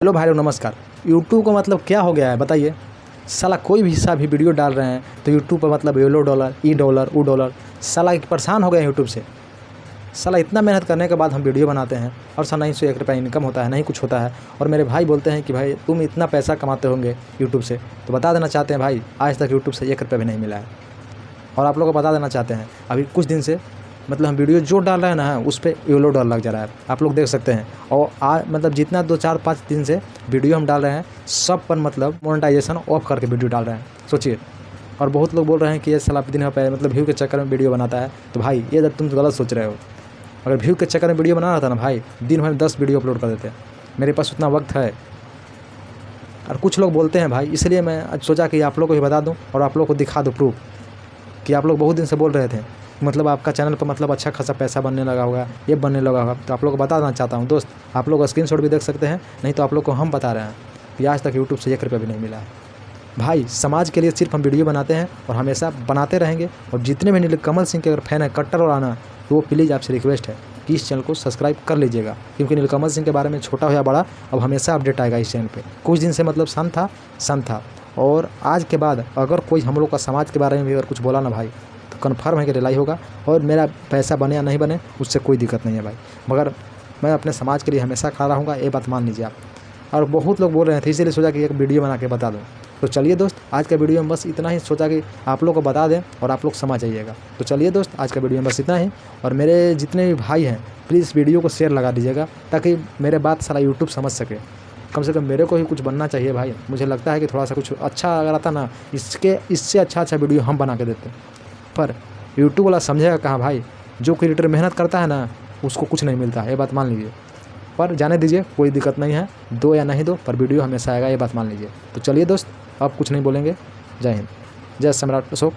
Hello भाई नमस्कार। YouTube का मतलब क्या हो गया है बताइए। साला कोई भी हिस्सा भी वीडियो डाल रहे हैं तो यूट्यूब पर मतलब येलो डॉलर ई डॉलर वो डॉलर। साला परेशान हो गए हैं यूट्यूब से। साला इतना मेहनत करने के बाद हम वीडियो बनाते हैं और साला नहीं से 1 रुपया इनकम होता है, नहीं कुछ होता है। और मेरे भाई बोलते हैं कि भाई तुम इतना पैसा कमाते होंगे यूट्यूब से, तो बता देना चाहते हैं भाई आज तक यूट्यूब से 1 रुपया भी नहीं मिला है। और आप लोग को बता देना चाहते हैं अभी कुछ दिन से मतलब हम वीडियो जो डाल रहे हैं ना उस पर येलो डॉलर लग जा रहा है, आप लोग देख सकते हैं। और आज मतलब जितना 2-4-5 दिन से वीडियो हम डाल रहे हैं सब पर मतलब मोनेटाइजेशन ऑफ करके वीडियो डाल रहे हैं, सोचिए। और बहुत लोग बोल रहे हैं कि ये साला दिन भर मतलब व्यू के चक्कर में वीडियो बनाता है। तो भाई ये तुम गलत सोच रहे हो। अगर व्यू के चक्कर में वीडियो बना रहा था ना भाई, दिन भर में 10 वीडियो अपलोड कर देते। मेरे पास उतना वक्त है। और कुछ लोग बोलते हैं भाई, इसलिए मैं आज सोचा कि आप लोग को भी बता दूं और आप लोग को दिखा दूं प्रूफ कि आप लोग बहुत दिन से बोल रहे थे मतलब आपका चैनल पर मतलब अच्छा खासा पैसा बनने लगा होगा, ये बनने लगा होगा। तो आप लोग को बताना चाहता हूँ दोस्त, आप लोग स्क्रीनशॉट भी देख सकते हैं, नहीं तो आप लोग को हम बता रहे हैं कि आज तक यूट्यूब से 1 रुपया भी नहीं मिला है। भाई समाज के लिए सिर्फ हम वीडियो बनाते हैं और हमेशा बनाते रहेंगे। और जितने भी नीलकमल सिंह के अगर फैन है कट्टर और आना, तो वो प्लीज़ आपसे रिक्वेस्ट है कि इस चैनल को सब्सक्राइब कर लीजिएगा, क्योंकि नीलकमल सिंह के बारे में छोटा हो या बड़ा अब हमेशा अपडेट आएगा इस चैनल पे। कुछ दिन से मतलब शांत था और आज के बाद अगर कोई हम लोग का समाज के बारे में भी अगर कुछ बोला ना भाई तो कन्फर्म है कि रिलाई होगा। और मेरा पैसा बने या नहीं बने उससे कोई दिक्कत नहीं है भाई, मगर मैं अपने समाज के लिए हमेशा खड़ा रहूँगा, ये बात मान लीजिए आप। और बहुत लोग बोल रहे थे इसीलिए सोचा कि एक वीडियो बना के बता दूँ। तो चलिए दोस्त, आज का वीडियो में बस इतना ही, सोचा कि आप लोग को बता दें और आप लोग समझ जाइएगा। तो चलिए दोस्त, आज का वीडियो में बस इतना ही। और मेरे जितने भी भाई हैं प्लीज़ वीडियो को शेयर लगा दीजिएगा ताकि मेरे बात सारा यूट्यूब समझ सके। कम से कम मेरे को ही कुछ बनना चाहिए भाई। मुझे लगता है कि थोड़ा सा कुछ अच्छा अगर आता ना, इससे अच्छा वीडियो हम बना के देते। पर यूट्यूब वाला समझेगा कहाँ भाई, जो क्रिएटर मेहनत करता है ना उसको कुछ नहीं मिलता है, ये बात मान लीजिए। पर जाने दीजिए, कोई दिक्कत नहीं है, दो या नहीं दो पर वीडियो हमेशा आएगा, ये बात मान लीजिए। तो चलिए दोस्त, अब कुछ नहीं बोलेंगे। जय हिंद, जय सम्राट अशोक।